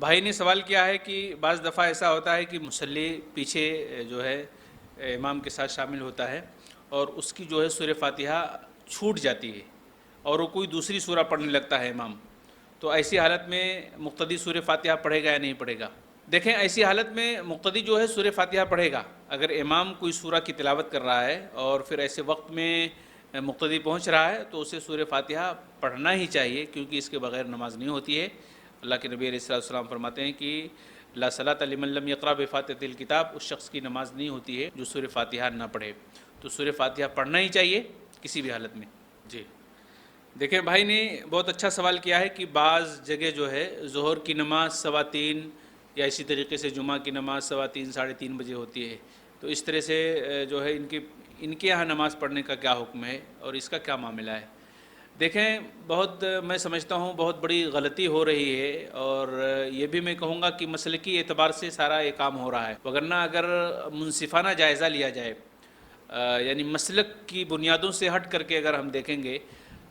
بھائی نے سوال کیا ہے کہ بعض دفعہ ایسا ہوتا ہے کہ مصلی پیچھے جو ہے امام کے ساتھ شامل ہوتا ہے اور اس کی جو ہے سورہ فاتحہ چھوٹ جاتی ہے اور وہ کوئی دوسری سورہ پڑھنے لگتا ہے امام، تو ایسی حالت میں مقتدی سورہ فاتحہ پڑھے گا یا نہیں پڑھے گا؟ دیکھیں، ایسی حالت میں مقتدی جو ہے سورہ فاتحہ پڑھے گا۔ اگر امام کوئی سورہ کی تلاوت کر رہا ہے اور پھر ایسے وقت میں مقتدی پہنچ رہا ہے تو اسے سورہ فاتحہ پڑھنا ہی چاہیے، کیونکہ اس کے بغیر نماز نہیں ہوتی ہے۔ اللہ کے نبی علیہ السلام فرماتے ہیں کہ لا صلاۃ لمن لم یقرأ بفاتحۃ الکتاب، اس شخص کی نماز نہیں ہوتی ہے جو سورہ فاتحہ نہ پڑھے، تو سورہ فاتحہ پڑھنا ہی چاہیے کسی بھی حالت میں۔ جی دیکھیں، بھائی نے بہت اچھا سوال کیا ہے کہ بعض جگہ جو ہے ظہر کی نماز 3:15 یا اسی طریقے سے جمعہ کی نماز 3:15 3:30 بجے ہوتی ہے، تو اس طرح سے جو ہے ان کے یہاں نماز پڑھنے کا کیا حکم ہے اور اس کا کیا معاملہ ہے؟ دیکھیں، میں سمجھتا ہوں بہت بڑی غلطی ہو رہی ہے، اور یہ بھی میں کہوں گا کہ مسلکی اعتبار سے سارا یہ کام ہو رہا ہے، وگرنہ اگر منصفانہ جائزہ لیا جائے، یعنی مسلک کی بنیادوں سے ہٹ کر کے اگر ہم دیکھیں گے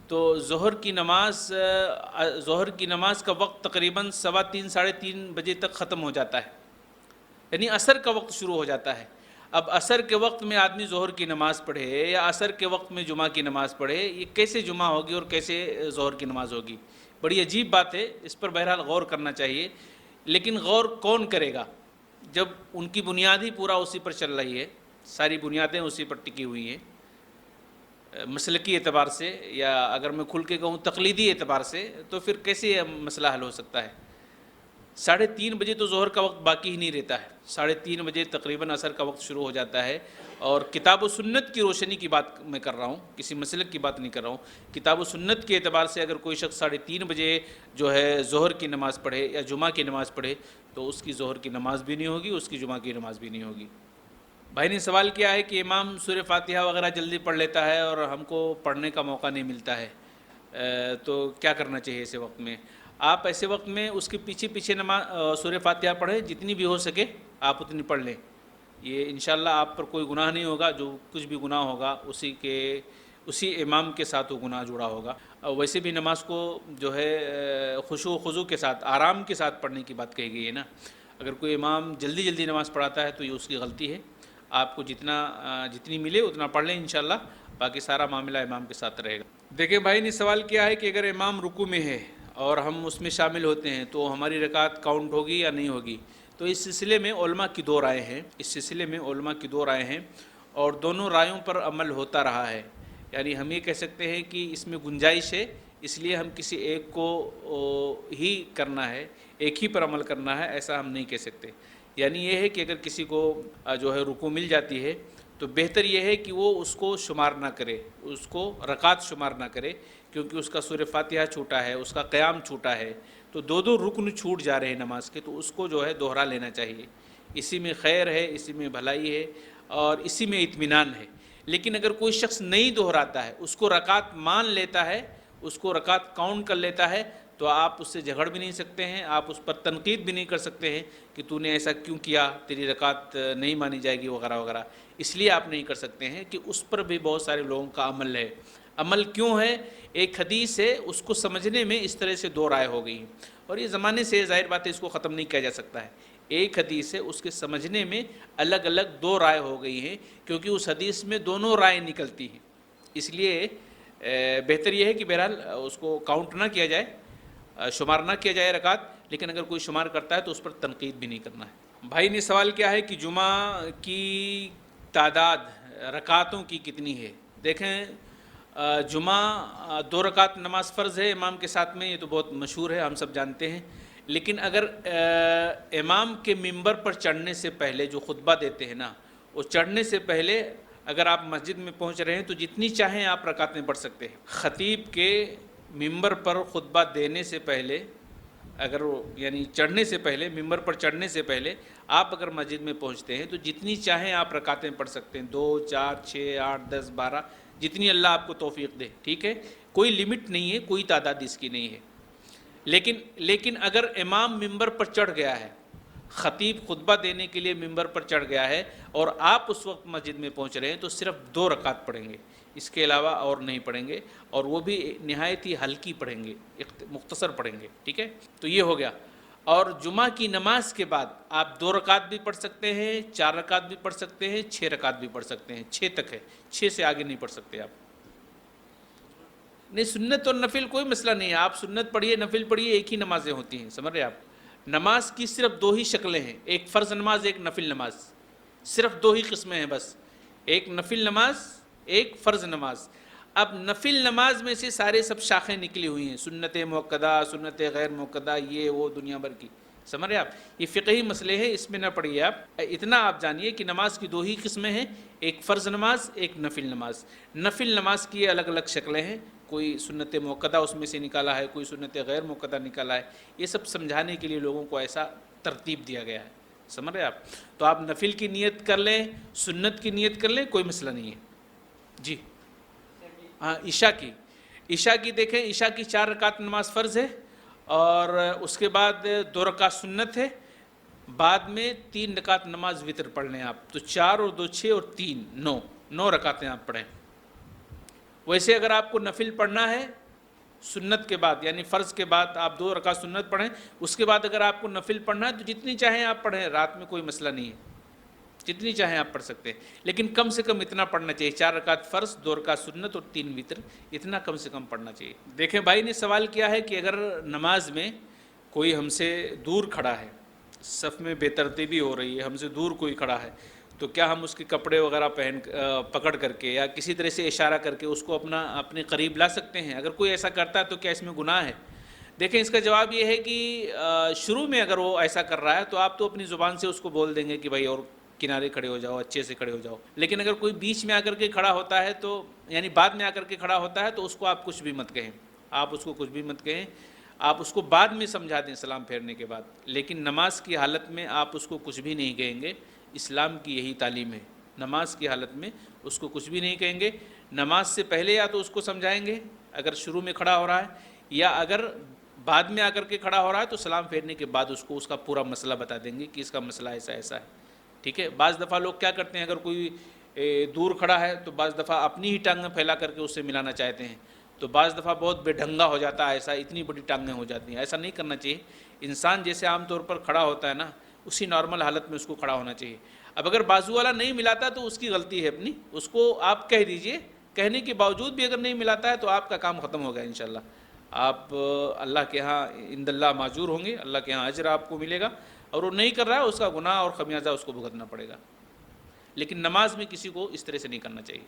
تو ظہر کی نماز کا وقت تقریباً 3:15 3:30 بجے تک ختم ہو جاتا ہے، یعنی عصر کا وقت شروع ہو جاتا ہے۔ اب عصر کے وقت میں آدمی ظہر کی نماز پڑھے یا عصر کے وقت میں جمعہ کی نماز پڑھے، یہ کیسے جمعہ ہوگی اور کیسے ظہر کی نماز ہوگی؟ بڑی عجیب بات ہے، اس پر بہرحال غور کرنا چاہیے، لیکن غور کون کرے گا جب ان کی بنیاد ہی پورا اسی پر چل رہی ہے، ساری بنیادیں اسی پر ٹکی ہوئی ہیں۔ مسلکی اعتبار سے، یا اگر میں کھل کے کہوں تقلیدی اعتبار سے، تو پھر کیسے یہ مسئلہ حل ہو سکتا ہے؟ 3:30 بجے تو ظہر کا وقت باقی ہی نہیں رہتا ہے، 3:30 بجے تقریباً عصر کا وقت شروع ہو جاتا ہے، اور کتاب و سنت کی روشنی کی بات میں کر رہا ہوں، کسی مسلک کی بات نہیں کر رہا ہوں۔ کتاب و سنت کے اعتبار سے اگر کوئی شخص 3:30 بجے جو ہے ظہر کی نماز پڑھے یا جمعہ کی نماز پڑھے تو اس کی ظہر کی نماز بھی نہیں ہوگی، اس کی جمعہ کی نماز بھی نہیں ہوگی۔ بھائی نے سوال کیا ہے کہ امام سورہ فاتحہ وغیرہ جلدی پڑھ لیتا ہے اور ہم کو پڑھنے کا موقع نہیں ملتا ہے، تو کیا کرنا چاہیے ایسے وقت میں؟ آپ ایسے وقت میں اس کے پیچھے نماز سورہ فاتحہ پڑھیں، جتنی بھی ہو سکے آپ اتنی پڑھ لیں، یہ انشاءاللہ آپ پر کوئی گناہ نہیں ہوگا، جو کچھ بھی گناہ ہوگا اسی امام کے ساتھ وہ گناہ جڑا ہوگا۔ ویسے بھی نماز کو جو ہے خشوع و خضوع کے ساتھ، آرام کے ساتھ پڑھنے کی بات کہی گئی ہے نا۔ اگر کوئی امام جلدی نماز پڑھاتا ہے تو یہ اس کی غلطی ہے، آپ کو جتنی ملے اتنا پڑھ لیں انشاءاللہ، باقی سارا معاملہ امام کے ساتھ رہے گا۔ دیکھیں، بھائی نے سوال کیا ہے کہ اگر امام رکوع میں ہے اور ہم اس میں شامل ہوتے ہیں تو ہماری رکعت کاؤنٹ ہوگی یا نہیں ہوگی؟ تو اس سلسلے میں علماء کی دو رائے ہیں، اور دونوں رائوں پر عمل ہوتا رہا ہے، یعنی ہم یہ کہہ سکتے ہیں کہ اس میں گنجائش ہے، اس لیے ہم کسی ایک کو ہی کرنا ہے، ایک ہی پر عمل کرنا ہے، ایسا ہم نہیں کہہ سکتے۔ یعنی یہ ہے کہ اگر کسی کو جو ہے رکوع مل جاتی ہے تو بہتر یہ ہے کہ وہ اس کو شمار نہ کرے، اس کو رکعت شمار نہ کرے، کیونکہ اس کا سورہ فاتحہ چھوٹا ہے، اس کا قیام چھوٹا ہے، تو دو رکن چھوٹ جا رہے ہیں نماز کے، تو اس کو جو ہے دوہرا لینا چاہیے۔ اسی میں خیر ہے، اسی میں بھلائی ہے، اور اسی میں اطمینان ہے۔ لیکن اگر کوئی شخص نہیں دہراتا ہے، اس کو رکعت مان لیتا ہے، اس کو رکعت کاؤنٹ کر لیتا ہے، تو آپ اس سے جھگڑ بھی نہیں سکتے ہیں، آپ اس پر تنقید بھی نہیں کر سکتے ہیں کہ تو نے ایسا کیوں کیا، تیری رکعت نہیں مانی جائے گی وغیرہ وغیرہ۔ اس لیے آپ نہیں کر سکتے ہیں کہ اس پر بھی بہت سارے لوگوں کا عمل ہے۔ عمل کیوں ہے؟ ایک حدیث ہے، اس کو سمجھنے میں اس طرح سے دو رائے ہو گئی ہیں، اور یہ زمانے سے ظاہر بات ہے، اس کو ختم نہیں کیا جا سکتا ہے۔ ایک حدیث ہے، اس کے سمجھنے میں الگ الگ دو رائے ہو گئی ہیں، کیونکہ اس حدیث میں دونوں رائے نکلتی ہیں۔ اس لیے بہتر یہ ہے کہ بہرحال اس کو کاؤنٹ نہ کیا جائے، شمار نہ کیا جائے رکعت، لیکن اگر کوئی شمار کرتا ہے تو اس پر تنقید بھی نہیں کرنا ہے۔ بھائی نے سوال کیا ہے کہ جمعہ کی تعداد رکعتوں کی کتنی ہے؟ دیکھیں، جمعہ 2 رکعت نماز فرض ہے امام کے ساتھ میں، یہ تو بہت مشہور ہے، ہم سب جانتے ہیں، لیکن اگر امام کے ممبر پر چڑھنے سے پہلے جو خطبہ دیتے ہیں نا، وہ چڑھنے سے پہلے اگر آپ مسجد میں پہنچ رہے ہیں تو جتنی چاہیں آپ رکعتیں پڑھ سکتے ہیں۔ خطیب کے ممبر پر خطبہ دینے سے پہلے، اگر یعنی چڑھنے سے پہلے، ممبر پر چڑھنے سے پہلے آپ اگر مسجد میں پہنچتے ہیں تو جتنی چاہیں آپ رکعتیں پڑھ سکتے ہیں، 2 4 6 8 10 12، جتنی اللہ آپ کو توفیق دے، ٹھیک ہے، کوئی لمٹ نہیں ہے، کوئی تعداد اس کی نہیں ہے۔ لیکن اگر امام ممبر پر چڑھ گیا ہے، خطیب خطبہ دینے کے لیے ممبر پر چڑھ گیا ہے اور آپ اس وقت مسجد میں پہنچ رہے ہیں تو صرف 2 رکعت پڑھیں گے، اس کے علاوہ اور نہیں پڑھیں گے، اور وہ بھی نہایت ہی ہلکی پڑھیں گے، مختصر پڑھیں گے، ٹھیک ہے۔ تو یہ ہو گیا۔ اور جمعہ کی نماز کے بعد آپ 2 رکعت بھی پڑھ سکتے ہیں، 4 رکعت بھی پڑھ سکتے ہیں، 6 رکعت بھی پڑھ سکتے ہیں، 6 تک ہے، 6 سے آگے نہیں پڑھ سکتے آپ۔ نہیں، سنت اور نفل کوئی مسئلہ نہیں ہے، آپ سنت پڑھیے نفل پڑھیے، ایک ہی نمازیں ہوتی ہیں، سمجھ رہے آپ؟ نماز کی صرف 2 ہی شکلیں ہیں، ایک فرض نماز، ایک نفل نماز، صرف 2 ہی قسمیں ہیں بس، ایک نفل نماز، ایک فرض نماز۔ اب نفل نماز میں سے سارے سب شاخیں نکلی ہوئی ہیں، سنت موقدہ، سنت غیر موقدہ، یہ وہ دنیا بھر کی، سمجھ رہے آپ؟ یہ فقہی مسئلے ہیں، اس میں نہ پڑھیے آپ، اتنا آپ جانیے کہ نماز کی 2 ہی قسمیں ہیں، ایک فرض نماز، ایک نفل نماز۔ نفل نماز کی الگ الگ شکلیں ہیں، کوئی سنت موقدہ اس میں سے نکالا ہے، کوئی سنت غیر موقدہ نکالا ہے، یہ سب سمجھانے کے لیے لوگوں کو ایسا ترتیب دیا گیا ہے، سمجھ رہے آپ؟ تو آپ نفل کی نیت کر لیں، سنت کی نیت کر لیں، کوئی مسئلہ نہیں ہے۔ جی ہاں، عشاء کی دیکھیں، عشاء کی 4 رکعت نماز فرض ہے، اور اس کے بعد 2 رکعت سنت ہے، بعد میں 3 رکعت نماز وطر پڑھ لیں آپ، تو 4 اور 2 6 اور 3 9 رکعتیں آپ پڑھیں۔ ویسے اگر آپ کو نفل پڑھنا ہے سنت کے بعد، یعنی فرض کے بعد آپ 2 رکعت سنت پڑھیں، اس کے بعد اگر آپ کو نفل پڑھنا ہے تو جتنی چاہیں آپ پڑھیں، رات میں کوئی مسئلہ نہیں ہے، جتنی چاہیں آپ پڑھ سکتے ہیں، لیکن کم سے کم اتنا پڑھنا چاہیے، 4 رکعت فرض، 2 رکعت سنت اور 3 وطر، اتنا کم سے کم پڑھنا چاہیے۔ دیکھیں بھائی نے سوال کیا ہے کہ اگر نماز میں کوئی ہم سے دور کھڑا ہے، صف میں بے ترتیبی ہو رہی ہے، ہم سے دور کوئی کھڑا ہے، تو کیا ہم اس کے کپڑے وغیرہ پکڑ کر کے یا کسی طرح سے اشارہ کر کے اس کو اپنے قریب لا سکتے ہیں؟ اگر کوئی ایسا کرتا ہے تو کیا اس میں گناہ ہے؟ دیکھیں اس کا جواب یہ ہے کہ شروع میں اگر وہ ایسا کر رہا ہے تو آپ تو اپنی زبان سے اس کو بول دیں گے کہ بھائی اور کنارے کھڑے ہو جاؤ، اچھے سے کھڑے ہو جاؤ، لیکن اگر کوئی بیچ میں آ کر کے کھڑا ہوتا ہے تو، یعنی بعد میں آ کر کے کھڑا ہوتا ہے، تو اس کو آپ کچھ بھی مت کہیں، آپ اس کو کچھ بھی مت کہیں، آپ اس کو بعد میں سمجھا دیں سلام پھیرنے کے بعد، لیکن نماز کی حالت میں آپ اس کو کچھ بھی نہیں کہیں گے۔ اسلام کی یہی تعلیم ہے، نماز کی حالت میں اس کو کچھ بھی نہیں کہیں گے۔ نماز سے پہلے یا تو اس کو سمجھائیں گے اگر شروع میں کھڑا ہو رہا ہے، یا اگر بعد میں آ کر کے کھڑا ہو رہا ہے تو سلام پھیرنے کے بعد اس کو اس کا پورا مسئلہ بتا دیں گے کہ اس کا مسئلہ ایسا ایسا ہے، ٹھیک ہے؟ بعض دفعہ لوگ کیا کرتے ہیں، اگر کوئی دور کھڑا ہے تو بعض دفعہ اپنی ہی ٹانگیں پھیلا کر کے اس سے ملانا چاہتے ہیں، تو بعض دفعہ بہت بے ڈھنگا ہو جاتا ہے، ایسا اتنی بڑی ٹانگیں ہو جاتی ہیں، ایسا نہیں کرنا چاہیے۔ انسان جیسے عام طور پر کھڑا ہوتا ہے نا، اسی نارمل حالت میں اس کو کھڑا ہونا چاہیے۔ اب اگر بازو والا نہیں ملاتا تو اس کی غلطی ہے اپنی، اس کو آپ کہہ دیجئے، کہنے کے باوجود بھی اگر نہیں ملاتا ہے تو آپ کا کام ختم ہو گیا انشاءاللہ، آپ اللہ کے ہاں عند اللہ معذور ہوں گے، اللہ کے ہاں اجر آپ کو ملے گا، اور وہ نہیں کر رہا ہے اس کا گناہ اور خمیازہ اس کو بھگتنا پڑے گا، لیکن نماز میں کسی کو اس طرح سے نہیں کرنا چاہیے۔